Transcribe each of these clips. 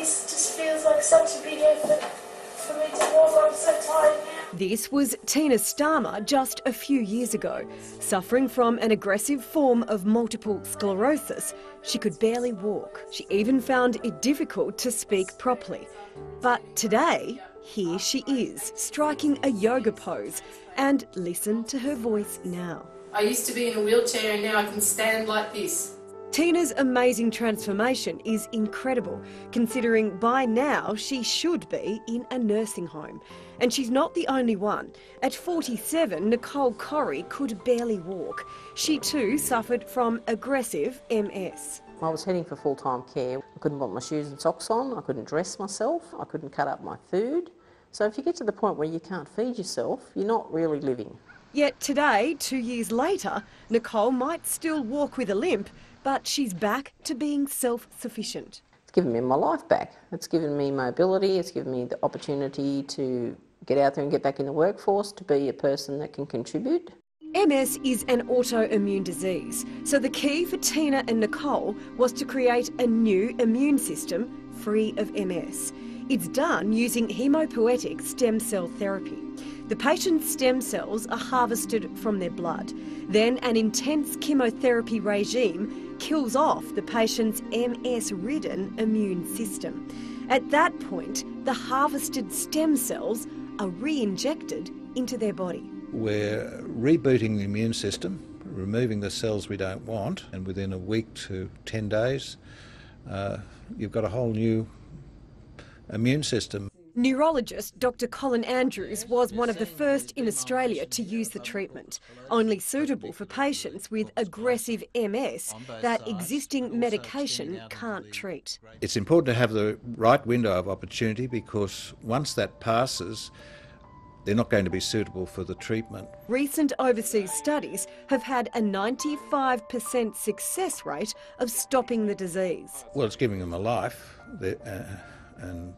this just feels like such a big effort for me to walk. I'm so tired now. This was Tina Starmer just a few years ago. Suffering from an aggressive form of multiple sclerosis, she could barely walk. She even found it difficult to speak properly. But today, here she is, striking a yoga pose. And listen to her voice now. I used to be in a wheelchair and now I can stand like this. Tina's amazing transformation is incredible, considering by now she should be in a nursing home. And she's not the only one. At 47, Nicole Corrie could barely walk. She too suffered from aggressive MS. I was heading for full-time care. I couldn't put my shoes and socks on, I couldn't dress myself, I couldn't cut up my food. So if you get to the point where you can't feed yourself, you're not really living. Yet today, 2 years later, Nicole might still walk with a limp, but she's back to being self-sufficient. It's given me my life back. It's given me mobility, it's given me the opportunity to get out there and get back in the workforce, to be a person that can contribute. MS is an autoimmune disease, so the key for Tina and Nicole was to create a new immune system free of MS. It's done using hemopoietic stem cell therapy. The patient's stem cells are harvested from their blood. Then an intense chemotherapy regime kills off the patient's MS-ridden immune system. At that point, the harvested stem cells are re-injected into their body. We're rebooting the immune system, removing the cells we don't want, and within a week to 10 days, you've got a whole new immune system. Neurologist Dr Colin Andrews was one of the first in Australia to use the treatment, only suitable for patients with aggressive MS that existing medication can't treat. It's important to have the right window of opportunity, because once that passes, they're not going to be suitable for the treatment. Recent overseas studies have had a 95% success rate of stopping the disease. Well, it's giving them a life, and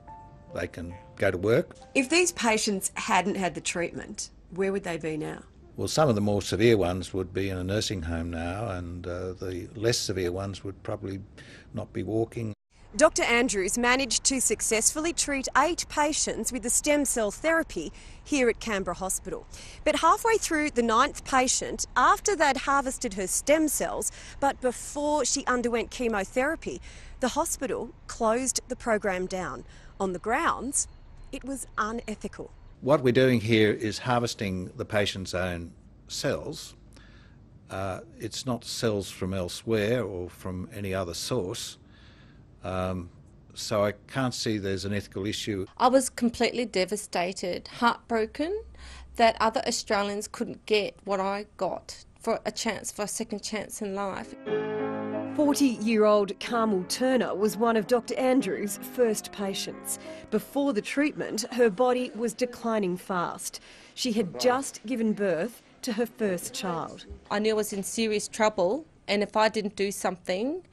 they can go to work. If these patients hadn't had the treatment, where would they be now? Well, some of the more severe ones would be in a nursing home now, and the less severe ones would probably not be walking. Dr Andrews managed to successfully treat 8 patients with the stem cell therapy here at Canberra Hospital. But halfway through the 9th patient, after they'd harvested her stem cells, but before she underwent chemotherapy, the hospital closed the program down on the grounds it was unethical. What we're doing here is harvesting the patient's own cells. It's not cells from elsewhere or from any other source. So I can't see there's an ethical issue. I was completely devastated, heartbroken that other Australians couldn't get what I got, for a second chance in life. 40-year-old Carmel Turner was one of Dr Andrews' first patients. Before the treatment, her body was declining fast. She had just given birth to her first child. I knew I was in serious trouble, and if I didn't do something,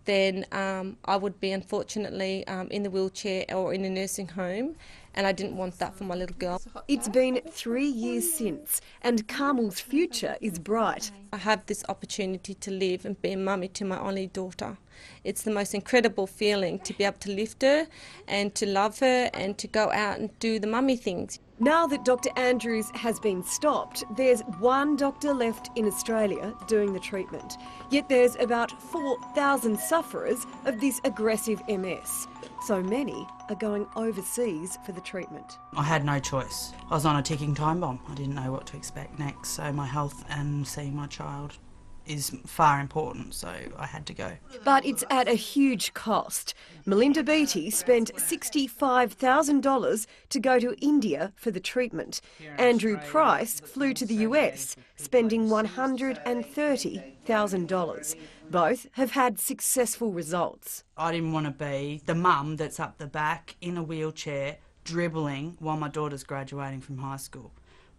then I would be unfortunately in the wheelchair or in a nursing home, and I didn't want that for my little girl. It's been 3 years since, and Carmel's future is bright. I have this opportunity to live and be a mummy to my only daughter. It's the most incredible feeling to be able to lift her and to love her and to go out and do the mummy things. Now that Dr Andrews has been stopped, there's one doctor left in Australia doing the treatment. Yet there's about 4,000 sufferers of this aggressive MS. So many are going overseas for the treatment. I had no choice. I was on a ticking time bomb. I didn't know what to expect next, so my health and seeing my child is far important, so I had to go. But it's at a huge cost. Melinda Beattie spent $65,000 to go to India for the treatment. Andrew Price flew to the US, spending $130,000. Both have had successful results. I didn't want to be the mum that's up the back in a wheelchair dribbling while my daughter's graduating from high school.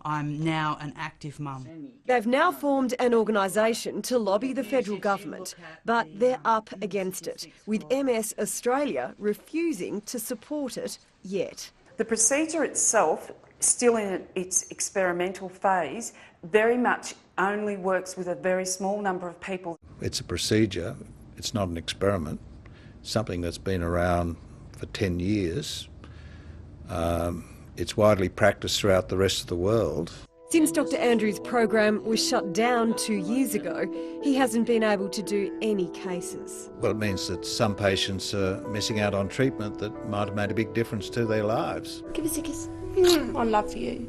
I'm now an active mum. They've now formed an organisation to lobby the federal government, but they're up against it, with MS Australia refusing to support it yet. The procedure itself, still in its experimental phase, very much only works with a very small number of people. It's a procedure, it's not an experiment, something that's been around for 10 years. It's widely practiced throughout the rest of the world. Since Dr Andrews' program was shut down 2 years ago, he hasn't been able to do any cases. Well, it means that some patients are missing out on treatment that might have made a big difference to their lives. Give us a kiss. I love you.